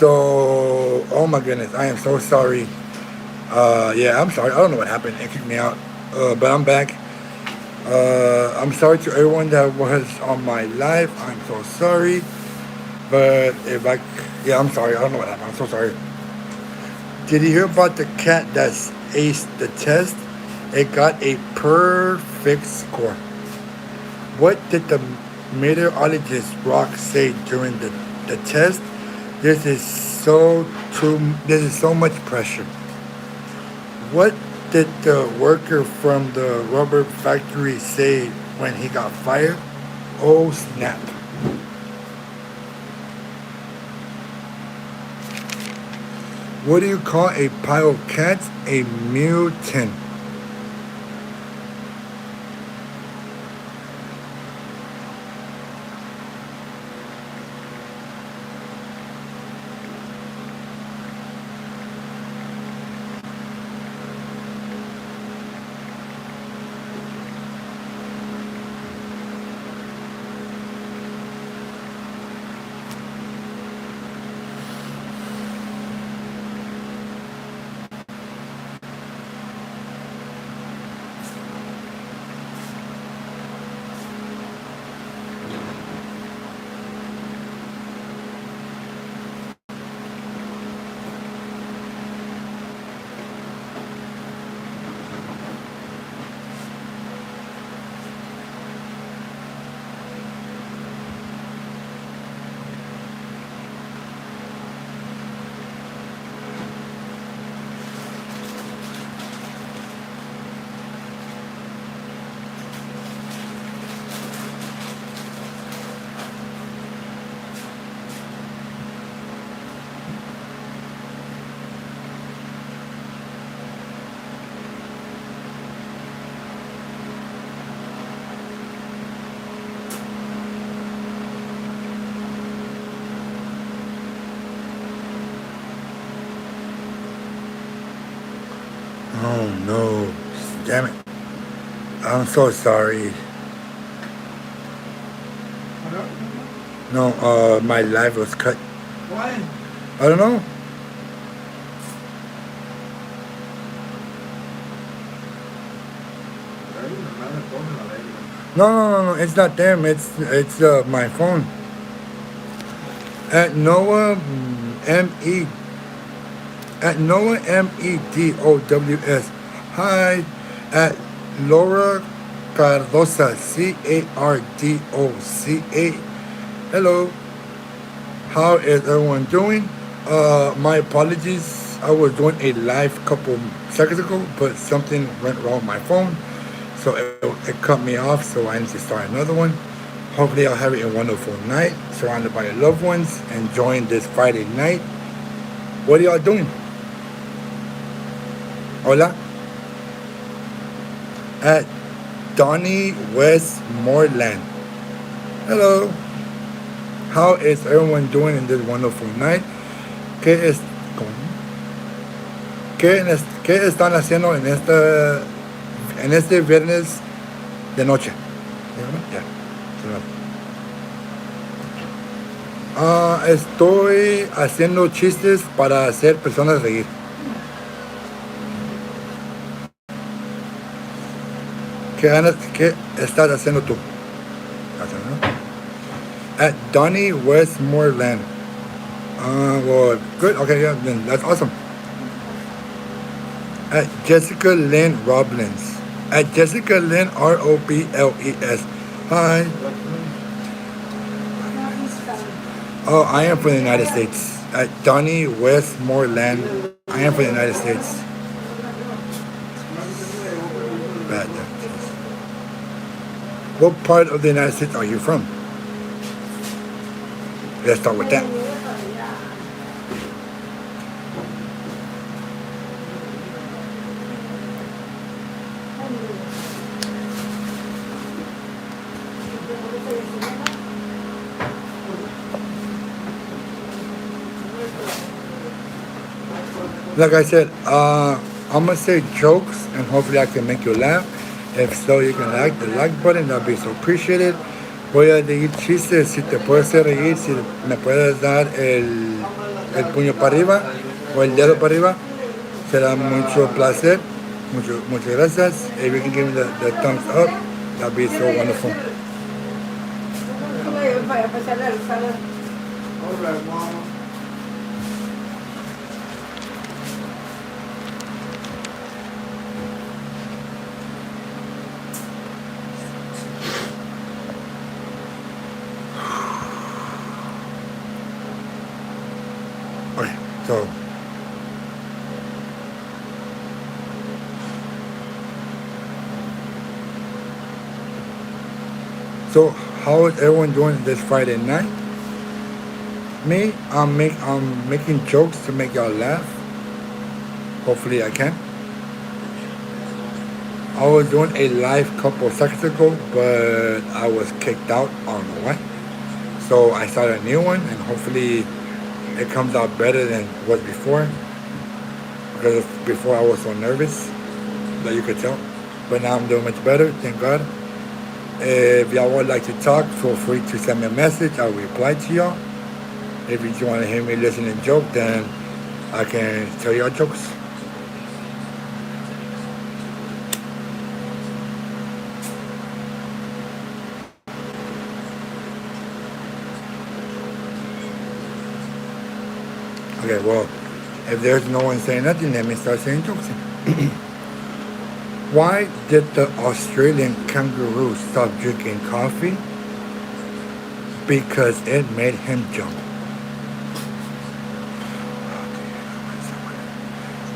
So, oh my goodness, I am so sorry. Yeah, I'm sorry. I don't know what happened. It kicked me out. But I'm back. I'm sorry to everyone that was on my live. I'm so sorry. But if I, yeah, I'm sorry. I don't know what happened. I'm so sorry. Did you hear about the cat that aced the test? It got a perfect score. What did the meteorologist Rock say during the test? This is so too. This is so much pressure. What did the worker from the rubber factory say when he got fired? Oh snap! What do you call a pile of cats? A mutant. Oh no! Damn it! I'm so sorry. No, my live was cut. Why? I don't know. Ay, nomás me ponen a ver. No. It's not them. It's my phone. At Noah M.E. At Noah Medows. Hi. At Laura Cardosa Cardoca. Hello. How is everyone doing? My apologies. I was doing a live couple seconds ago, but something went wrong with my phone, so it cut me off. So I need to start another one. Hopefully, I'll have it a wonderful night, surrounded by your loved ones, enjoying this Friday night. What are y'all doing? Hola. At Donnie Westmoreland. Hello. How is everyone doing in this wonderful night? ¿Qué es, cómo? ¿Qué están haciendo en este viernes de noche? Ya. Estoy haciendo chistes para hacer personas reír. ¿Qué estás haciendo tú? At Donnie Westmoreland. Well, good. Okay, yeah, then that's awesome. At Jessica Lynn Roblins. At Jessica Lynn Robles. Hi. Oh, I am from the United States. At Donnie Westmoreland. I am from the United States. Bad. What part of the United States are you from? Let's start with that. Like I said, I'm gonna say jokes and hopefully I can make you laugh. If so, you can like the like button, that'd be so appreciated. Voy a decir chistes, si te puedes hacer reír, si me puedes dar el puño para arriba o el dedo para arriba. Será mucho placer. Muchas gracias. If you can give me the thumbs up, that'd be so wonderful. All right, Mom. Okay, so how is everyone doing this Friday night? Me, I'm making jokes to make y'all laugh. Hopefully I can. I was doing a live couple seconds ago, but I was kicked out. I don't know why. So I started a new one, and hopefully it comes out better than it was before. Because before I was so nervous that you could tell. But now I'm doing much better, thank God. If y'all would like to talk, feel free to send me a message. I'll reply to y'all. If you just want to hear me listen and joke, then I can tell y'all jokes. Okay, well, if there's no one saying nothing, let me start saying jokes. Why did the Australian kangaroo stop drinking coffee? Because it made him jump.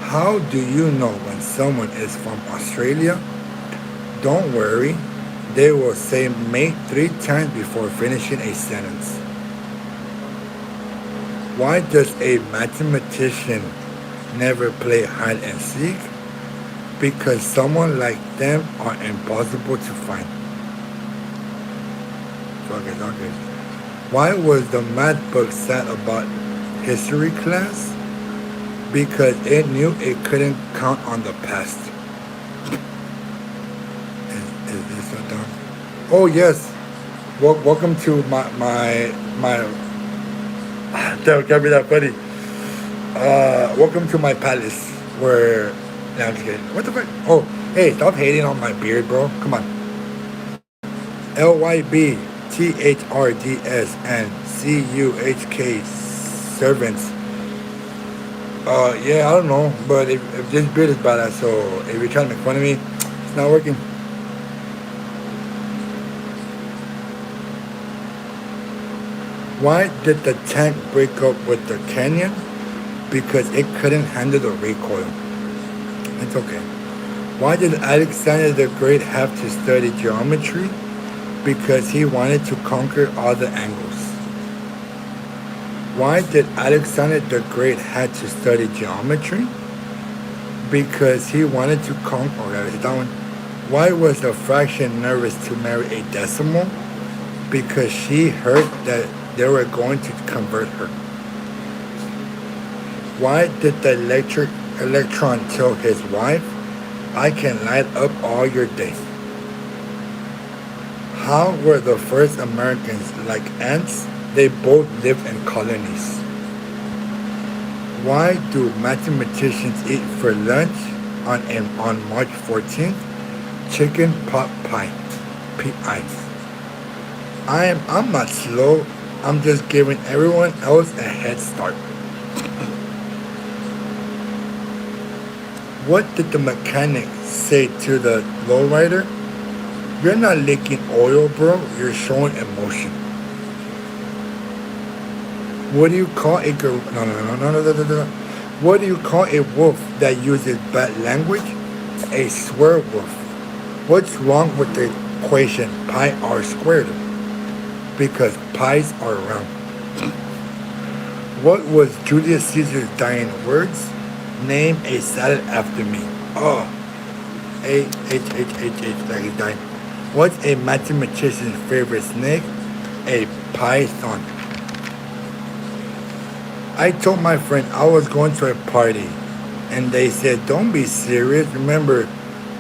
How do you know when someone is from Australia? Don't worry, they will say mate 3 times before finishing a sentence. Why does a mathematician never play hide and seek? Because someone like them are impossible to find. Okay. Why was the math book sad about history class? Because it knew it couldn't count on the past. Is this so dumb? Oh yes. Welcome to my that can't be that funny. Welcome to my palace where nah, I'm just kidding. What the fuck? Oh, hey, stop hating on my beard, bro. Come on. LYBTHRDS and CUHK servants. Yeah, I don't know, but if this beard is badass, so if you're trying to make fun of me, it's not working. Why did the tank break up with the canyon? Because it couldn't handle the recoil. It's okay. Why did Alexander the Great have to study geometry? Because he wanted to conquer all the angles. Why did Alexander the Great had to study geometry? Because he wanted to conquer. Oh, that is that one. Why was the fraction nervous to marry a decimal? Because she heard that they were going to convert her. Why did the electron tell his wife, I can light up all your day? How were the first Americans like ants? They both lived in colonies. Why do mathematicians eat for lunch on March 14th? Chicken pot pie. P.I. I'm not slow. I'm just giving everyone else a head start. What did the mechanic say to the lowrider? You're not leaking oil, bro. You're showing emotion. What do you call a no. What do you call a wolf that uses bad language? A swear wolf. What's wrong with the equation pi r squared? Because pies are round. What was Julius Caesar's dying words? Name a salad after me. Oh, H, like he's dying. What's a mathematician's favorite snake? A python. I told my friend I was going to a party, and they said, don't be serious, remember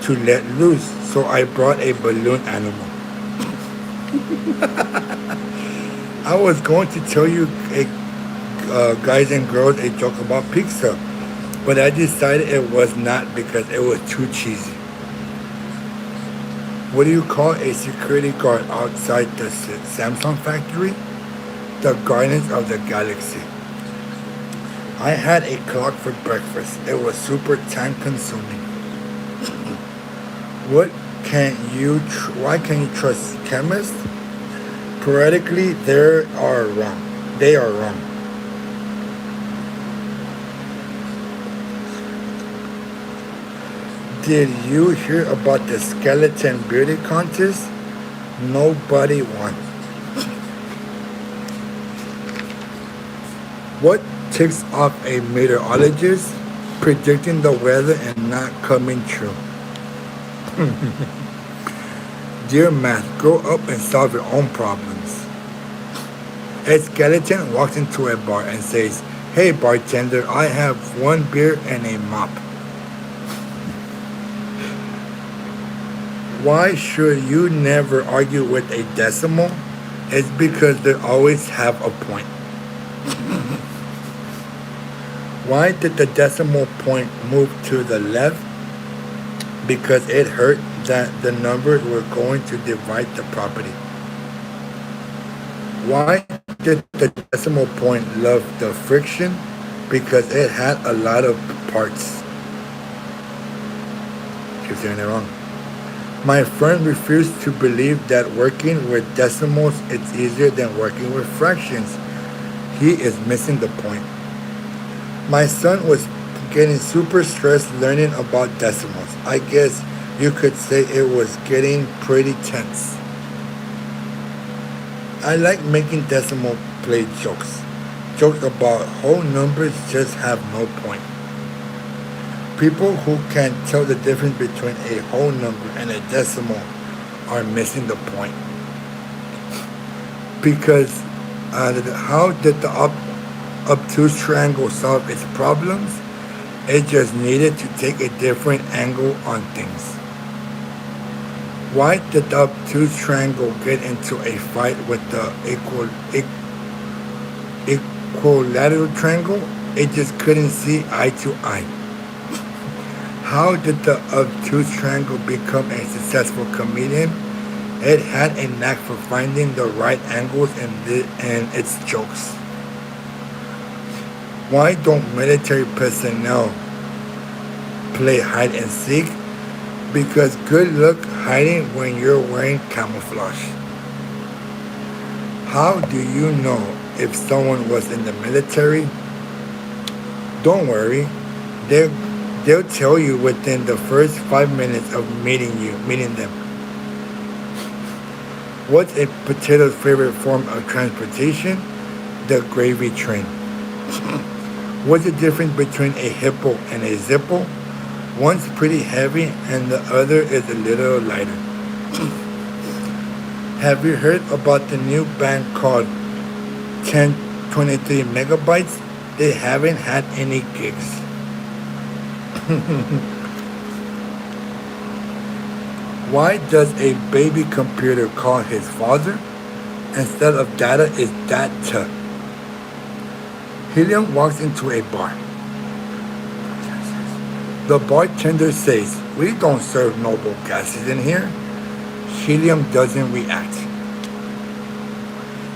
to let loose. So I brought a balloon animal. I was going to tell you a guys and girls a joke about pizza, but I decided it was not because it was too cheesy. What do you call a security guard outside the Samsung factory? The Guardians of the Galaxy. I had a clock for breakfast. It was super time consuming. What can why can you trust chemists? Periodically, they are wrong. They are wrong. Did you hear about the skeleton beauty contest? Nobody won. What ticks off a meteorologist? Predicting the weather and not coming true. Dear math, grow up and solve your own problems. A skeleton walks into a bar and says, "Hey bartender, I have one beer and a mop." Why should you never argue with a decimal? It's because they always have a point. Why did the decimal point move to the left? Because it hurt that the numbers were going to divide the property. Why did the decimal point love the friction? Because it had a lot of parts. Keep saying it wrong. My friend refused to believe that working with decimals is easier than working with fractions. He is missing the point. My son was getting super stressed learning about decimals. I guess you could say it was getting pretty tense. I like making decimal play jokes. Jokes about whole numbers just have no point. People who can't tell the difference between a whole number and a decimal are missing the point. Because how did the obtuse triangle solve its problems? It just needed to take a different angle on things. Why did the obtuse triangle get into a fight with the equilateral triangle? It just couldn't see eye to eye. How did the obtuse triangle become a successful comedian? It had a knack for finding the right angles in its jokes. Why don't military personnel play hide and seek? Because good luck hiding when you're wearing camouflage. How do you know if someone was in the military? Don't worry, they'll tell you within the first 5 minutes of meeting them. What's a potato's favorite form of transportation? The gravy train. What's the difference between a hippo and a zippo? One's pretty heavy and the other is a little lighter. Have you heard about the new band called 1023 Megabytes? They haven't had any gigs. Why does a baby computer call his father? Instead of data, is data. Helium walks into a bar. The bartender says, "We don't serve noble gases in here." Helium doesn't react.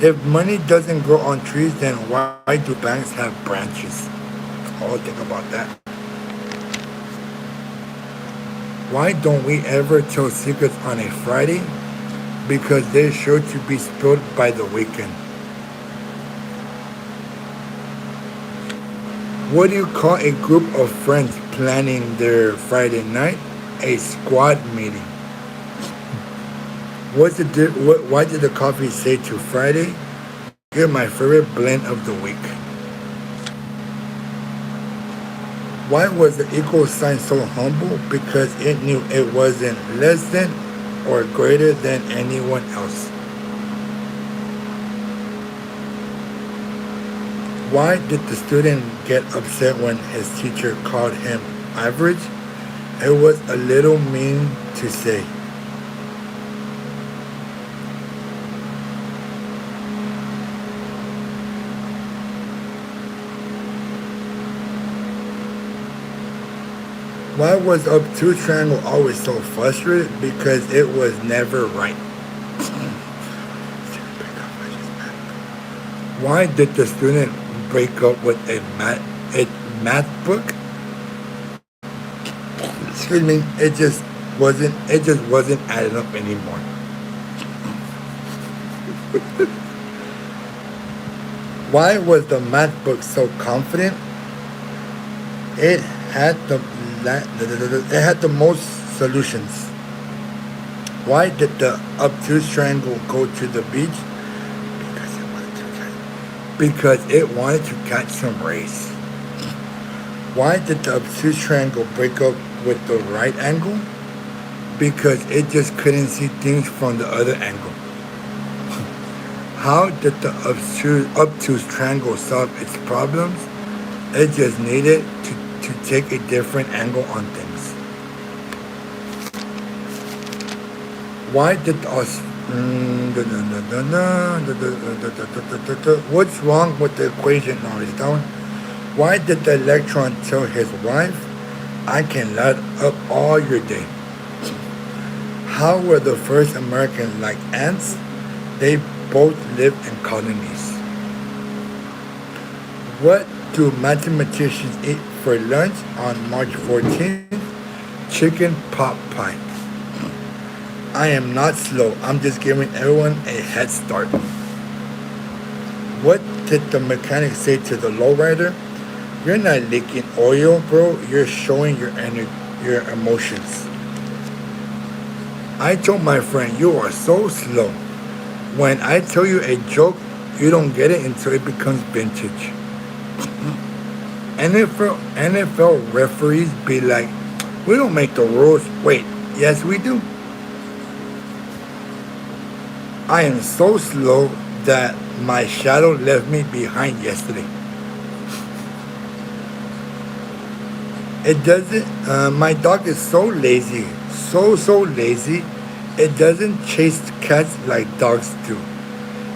If money doesn't grow on trees, then why do banks have branches? Oh, think about that. Why don't we ever tell secrets on a Friday? Because they're sure to be spilled by the weekend. What do you call a group of friends planning their Friday night? A squad meeting. Why did the coffee say to Friday, "You're my favorite blend of the week"? Why was the equal sign so humble? Because it knew it wasn't less than or greater than anyone else. Why did the student get upset when his teacher called him average? It was a little mean to say. Why was obtuse triangle always so frustrated? Because it was never right. Why did the student break up with a math book? Excuse me. It just wasn't adding up anymore. Why was the math book so confident? It had it had the most solutions. Why did the obtuse triangle go to the beach? Because it wanted to catch some rays. Why did the obtuse triangle break up with the right angle? Because it just couldn't see things from the other angle. How did the obtuse triangle solve its problems? It just needed to take a different angle on things. Why did us? What's wrong with the equation now? Is that one? Why did the electron tell his wife, "I can light up all your day"? How were the first Americans like ants? They both lived in colonies. What do mathematicians eat for lunch on March 14th? Chicken pot pie. I am not slow. I'm just giving everyone a head start. What did the mechanic say to the lowrider? You're not leaking oil, bro. You're showing your emotions. I told my friend, you are so slow. When I tell you a joke, you don't get it until it becomes vintage. NFL referees be like, we don't make the rules. Wait, yes we do. I am so slow that my shadow left me behind yesterday. It doesn't. My dog is so lazy, so lazy. It doesn't chase cats like dogs do.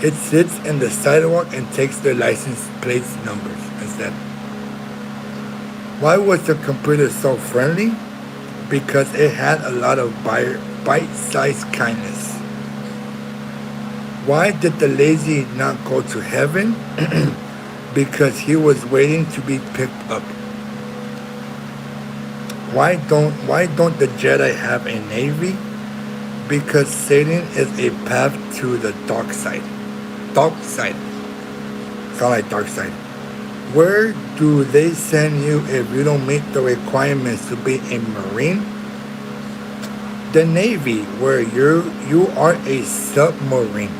It sits in the sidewalk and takes their license plates numbers instead. Why was the computer so friendly? Because it had a lot of bite-sized kindness. Why did the lazy not go to heaven? Because he was waiting to be picked up. Why don't the Jedi have a navy? Because Satan is a path to the dark side. Dark side. Sound like dark side. Where do they send you if you don't meet the requirements to be a Marine? The Navy, where you are a submarine.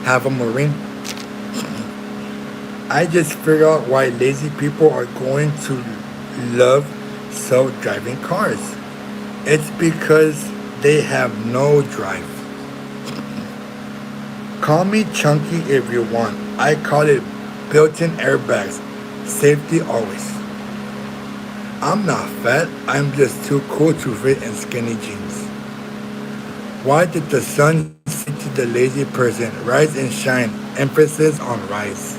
Have a Marine? I just figure out why lazy people are going to love self-driving cars. It's because they have no drive. Call me chunky if you want. I call it built-in airbags. Safety always. I'm not fat. I'm just too cool to fit in skinny jeans. Why did the sun say to the lazy person, rise and shine? Emphasis on rise.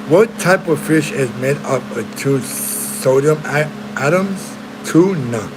What type of fish is made up of two sodium atoms? Tuna.